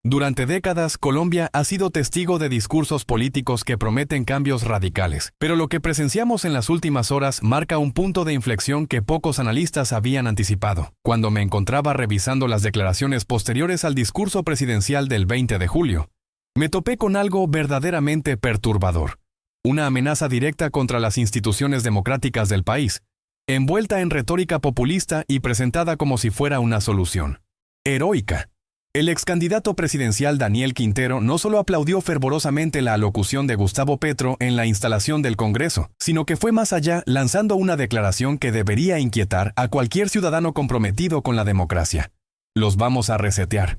Durante décadas, Colombia ha sido testigo de discursos políticos que prometen cambios radicales, pero lo que presenciamos en las últimas horas marca un punto de inflexión que pocos analistas habían anticipado. Cuando me encontraba revisando las declaraciones posteriores al discurso presidencial del 20 de julio, me topé con algo verdaderamente perturbador. Una amenaza directa contra las instituciones democráticas del país, envuelta en retórica populista y presentada como si fuera una solución heroica. El ex candidato presidencial Daniel Quintero no solo aplaudió fervorosamente la alocución de Gustavo Petro en la instalación del Congreso, sino que fue más allá lanzando una declaración que debería inquietar a cualquier ciudadano comprometido con la democracia. Los vamos a resetear.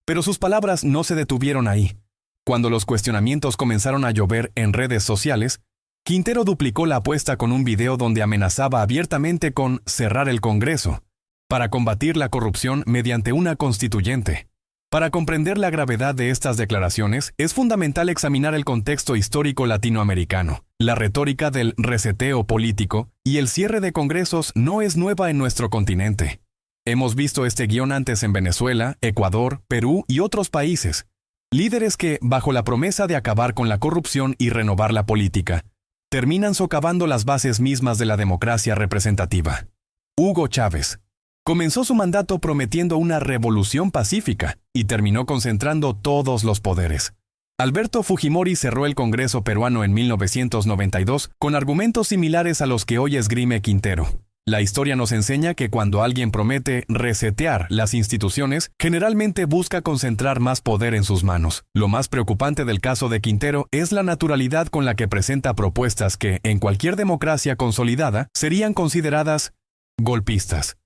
Pero sus palabras no se detuvieron ahí. Cuando los cuestionamientos comenzaron a llover en redes sociales, Quintero duplicó la apuesta con un video donde amenazaba abiertamente con cerrar el Congreso para combatir la corrupción mediante una constituyente. Para comprender la gravedad de estas declaraciones, es fundamental examinar el contexto histórico latinoamericano. La retórica del reseteo político y el cierre de congresos no es nueva en nuestro continente. Hemos visto este guión antes en Venezuela, Ecuador, Perú y otros países. Líderes que, bajo la promesa de acabar con la corrupción y renovar la política, terminan socavando las bases mismas de la democracia representativa. Hugo Chávez comenzó su mandato prometiendo una revolución pacífica y terminó concentrando todos los poderes. Alberto Fujimori cerró el Congreso peruano en 1992 con argumentos similares a los que hoy esgrime Quintero. La historia nos enseña que cuando alguien promete resetear las instituciones, generalmente busca concentrar más poder en sus manos. Lo más preocupante del caso de Quintero es la naturalidad con la que presenta propuestas que, en cualquier democracia consolidada, serían consideradas golpistas.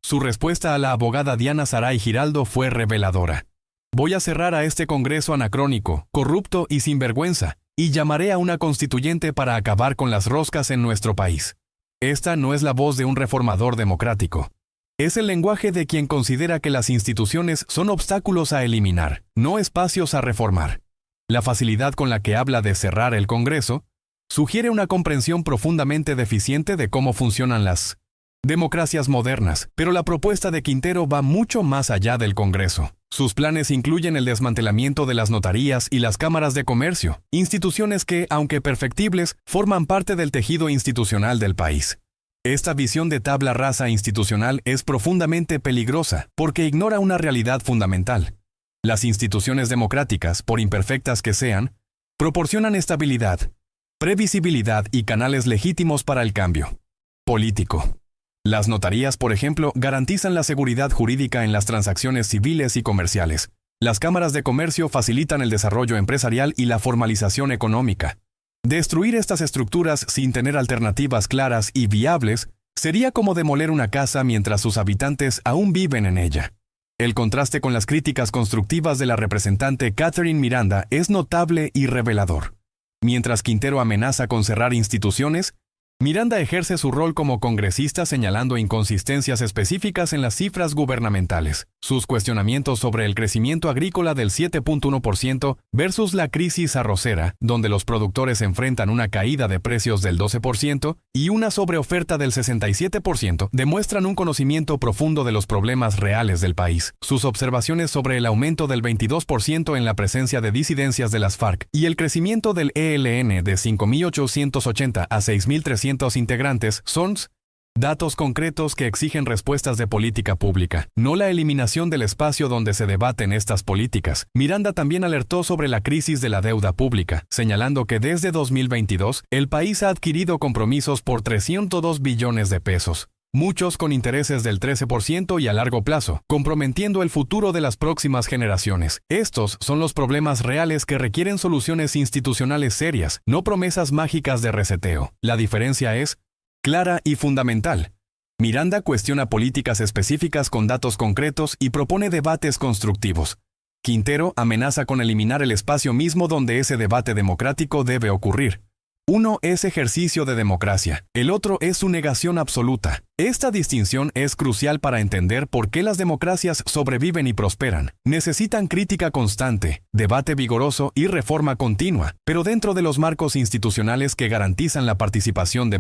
Su respuesta a la abogada Diana Saray Giraldo fue reveladora. Voy a cerrar a este Congreso anacrónico, corrupto y sinvergüenza, y llamaré a una constituyente para acabar con las roscas en nuestro país. Esta no es la voz de un reformador democrático. Es el lenguaje de quien considera que las instituciones son obstáculos a eliminar, no espacios a reformar. La facilidad con la que habla de cerrar el Congreso sugiere una comprensión profundamente deficiente de cómo funcionan las democracias modernas, pero la propuesta de Quintero va mucho más allá del Congreso. Sus planes incluyen el desmantelamiento de las notarías y las cámaras de comercio, instituciones que, aunque perfectibles, forman parte del tejido institucional del país. Esta visión de tabla rasa institucional es profundamente peligrosa porque ignora una realidad fundamental. Las instituciones democráticas, por imperfectas que sean, proporcionan estabilidad, previsibilidad y canales legítimos para el cambio político. Las notarías, por ejemplo, garantizan la seguridad jurídica en las transacciones civiles y comerciales. Las cámaras de comercio facilitan el desarrollo empresarial y la formalización económica. Destruir estas estructuras sin tener alternativas claras y viables sería como demoler una casa mientras sus habitantes aún viven en ella. El contraste con las críticas constructivas de la representante Catherine Miranda es notable y revelador. Mientras Quintero amenaza con cerrar instituciones, Miranda ejerce su rol como congresista señalando inconsistencias específicas en las cifras gubernamentales. Sus cuestionamientos sobre el crecimiento agrícola del 7.1% versus la crisis arrocera, donde los productores enfrentan una caída de precios del 12% y una sobreoferta del 67%, demuestran un conocimiento profundo de los problemas reales del país. Sus observaciones sobre el aumento del 22% en la presencia de disidencias de las FARC y el crecimiento del ELN de 5.880 a 6.300 integrantes son datos concretos que exigen respuestas de política pública, no la eliminación del espacio donde se debaten estas políticas. Miranda también alertó sobre la crisis de la deuda pública, señalando que desde 2022 el país ha adquirido compromisos por 302 billones de pesos, muchos con intereses del 13% y a largo plazo, comprometiendo el futuro de las próximas generaciones. Estos son los problemas reales que requieren soluciones institucionales serias, no promesas mágicas de reseteo. La diferencia es clara y fundamental. Miranda cuestiona políticas específicas con datos concretos y propone debates constructivos. Quintero amenaza con eliminar el espacio mismo donde ese debate democrático debe ocurrir. Uno es ejercicio de democracia, el otro es su negación absoluta. Esta distinción es crucial para entender por qué las democracias sobreviven y prosperan. Necesitan crítica constante, debate vigoroso y reforma continua, pero dentro de los marcos institucionales que garantizan la participación de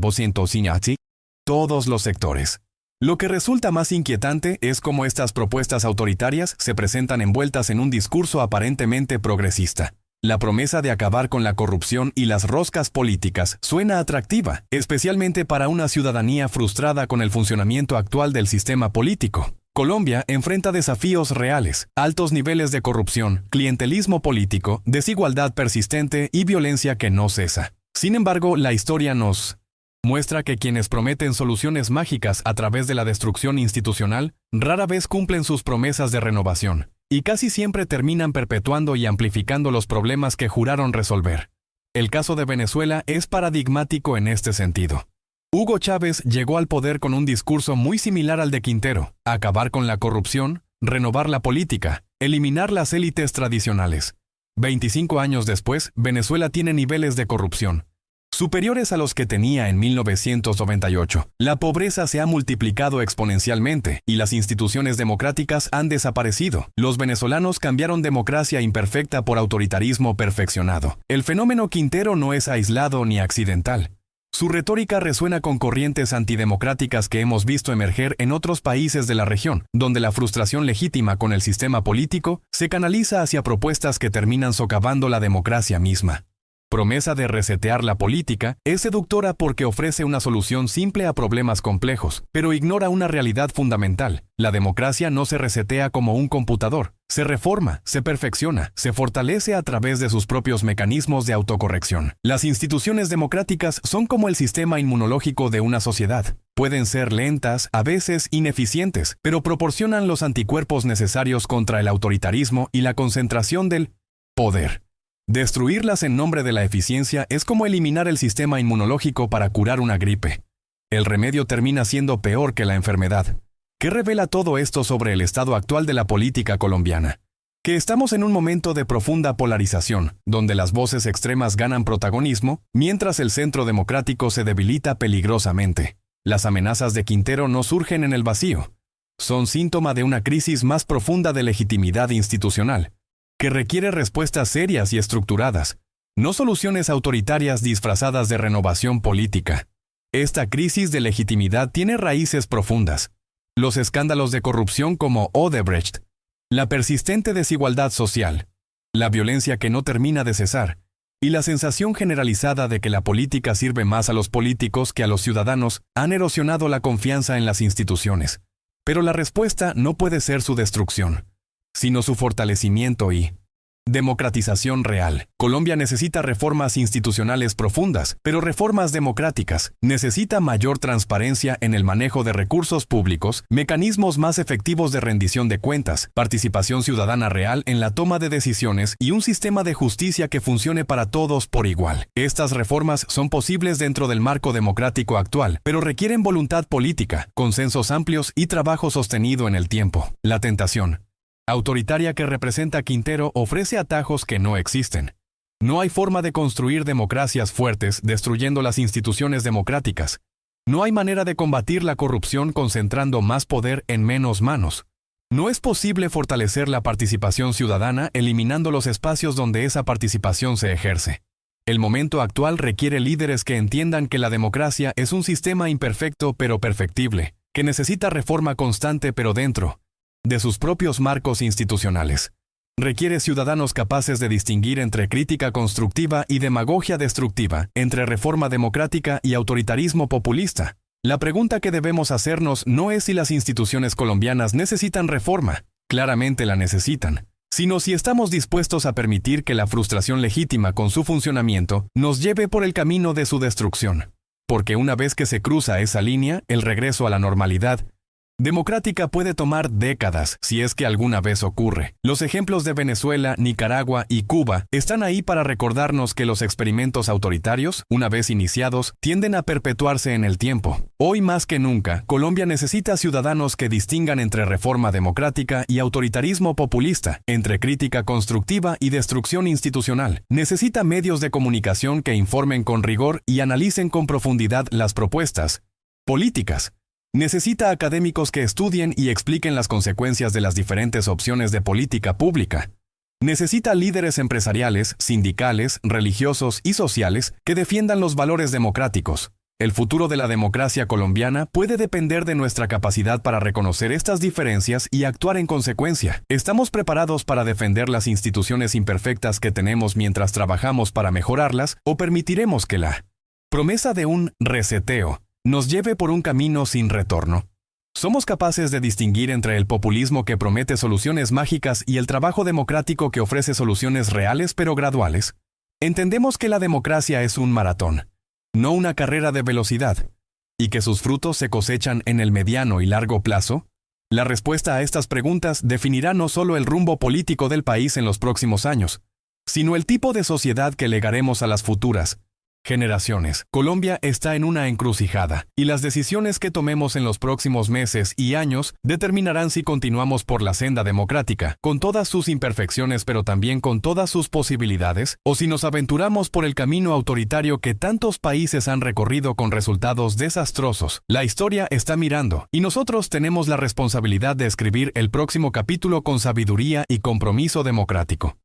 todos los sectores. Lo que resulta más inquietante es cómo estas propuestas autoritarias se presentan envueltas en un discurso aparentemente progresista. La promesa de acabar con la corrupción y las roscas políticas suena atractiva, especialmente para una ciudadanía frustrada con el funcionamiento actual del sistema político. Colombia enfrenta desafíos reales, altos niveles de corrupción, clientelismo político, desigualdad persistente y violencia que no cesa. Sin embargo, la historia nos muestra que quienes prometen soluciones mágicas a través de la destrucción institucional rara vez cumplen sus promesas de renovación, y casi siempre terminan perpetuando y amplificando los problemas que juraron resolver. El caso de Venezuela es paradigmático en este sentido. Hugo Chávez llegó al poder con un discurso muy similar al de Quintero: acabar con la corrupción, renovar la política, eliminar las élites tradicionales. 25 años después, Venezuela tiene niveles de corrupción superiores a los que tenía en 1998. La pobreza se ha multiplicado exponencialmente y las instituciones democráticas han desaparecido. Los venezolanos cambiaron democracia imperfecta por autoritarismo perfeccionado. El fenómeno Quintero no es aislado ni accidental. Su retórica resuena con corrientes antidemocráticas que hemos visto emerger en otros países de la región, donde la frustración legítima con el sistema político se canaliza hacia propuestas que terminan socavando la democracia misma. Promesa de resetear la política es seductora porque ofrece una solución simple a problemas complejos, pero ignora una realidad fundamental. La democracia no se resetea como un computador. Se reforma, se perfecciona, se fortalece a través de sus propios mecanismos de autocorrección. Las instituciones democráticas son como el sistema inmunológico de una sociedad. Pueden ser lentas, a veces ineficientes, pero proporcionan los anticuerpos necesarios contra el autoritarismo y la concentración del poder. Destruirlas en nombre de la eficiencia es como eliminar el sistema inmunológico para curar una gripe. El remedio termina siendo peor que la enfermedad. ¿Qué revela todo esto sobre el estado actual de la política colombiana? Que estamos en un momento de profunda polarización, donde las voces extremas ganan protagonismo, mientras el centro democrático se debilita peligrosamente. Las amenazas de Quintero no surgen en el vacío. Son síntoma de una crisis más profunda de legitimidad institucional, que requiere respuestas serias y estructuradas, no soluciones autoritarias disfrazadas de renovación política. Esta crisis de legitimidad tiene raíces profundas. Los escándalos de corrupción como Odebrecht, la persistente desigualdad social, la violencia que no termina de cesar, y la sensación generalizada de que la política sirve más a los políticos que a los ciudadanos han erosionado la confianza en las instituciones. Pero la respuesta no puede ser su destrucción, sino su fortalecimiento y democratización real. Colombia necesita reformas institucionales profundas, pero reformas democráticas. Necesita mayor transparencia en el manejo de recursos públicos, mecanismos más efectivos de rendición de cuentas, participación ciudadana real en la toma de decisiones y un sistema de justicia que funcione para todos por igual. Estas reformas son posibles dentro del marco democrático actual, pero requieren voluntad política, consensos amplios y trabajo sostenido en el tiempo. La tentación autoritaria que representa Quintero ofrece atajos que no existen. No hay forma de construir democracias fuertes destruyendo las instituciones democráticas. No hay manera de combatir la corrupción concentrando más poder en menos manos. No es posible fortalecer la participación ciudadana eliminando los espacios donde esa participación se ejerce. El momento actual requiere líderes que entiendan que la democracia es un sistema imperfecto pero perfectible, que necesita reforma constante pero dentro de sus propios marcos institucionales. Requiere ciudadanos capaces de distinguir entre crítica constructiva y demagogia destructiva, entre reforma democrática y autoritarismo populista. La pregunta que debemos hacernos no es si las instituciones colombianas necesitan reforma, claramente la necesitan, sino si estamos dispuestos a permitir que la frustración legítima con su funcionamiento nos lleve por el camino de su destrucción. Porque una vez que se cruza esa línea, el regreso a la normalidad democrática puede tomar décadas, si es que alguna vez ocurre. Los ejemplos de Venezuela, Nicaragua y Cuba están ahí para recordarnos que los experimentos autoritarios, una vez iniciados, tienden a perpetuarse en el tiempo. Hoy más que nunca, Colombia necesita ciudadanos que distingan entre reforma democrática y autoritarismo populista, entre crítica constructiva y destrucción institucional. Necesita medios de comunicación que informen con rigor y analicen con profundidad las propuestas políticas. Necesita académicos que estudien y expliquen las consecuencias de las diferentes opciones de política pública. Necesita líderes empresariales, sindicales, religiosos y sociales que defiendan los valores democráticos. El futuro de la democracia colombiana puede depender de nuestra capacidad para reconocer estas diferencias y actuar en consecuencia. ¿Estamos preparados para defender las instituciones imperfectas que tenemos mientras trabajamos para mejorarlas, o permitiremos que la promesa de un reseteo nos lleve por un camino sin retorno? ¿Somos capaces de distinguir entre el populismo que promete soluciones mágicas y el trabajo democrático que ofrece soluciones reales pero graduales? Entendemos que la democracia es un maratón, no una carrera de velocidad, y que sus frutos se cosechan en el mediano y largo plazo. La respuesta a estas preguntas definirá no solo el rumbo político del país en los próximos años, sino el tipo de sociedad que legaremos a las futuras generaciones. Colombia está en una encrucijada, y las decisiones que tomemos en los próximos meses y años determinarán si continuamos por la senda democrática, con todas sus imperfecciones pero también con todas sus posibilidades, o si nos aventuramos por el camino autoritario que tantos países han recorrido con resultados desastrosos. La historia está mirando, y nosotros tenemos la responsabilidad de escribir el próximo capítulo con sabiduría y compromiso democrático.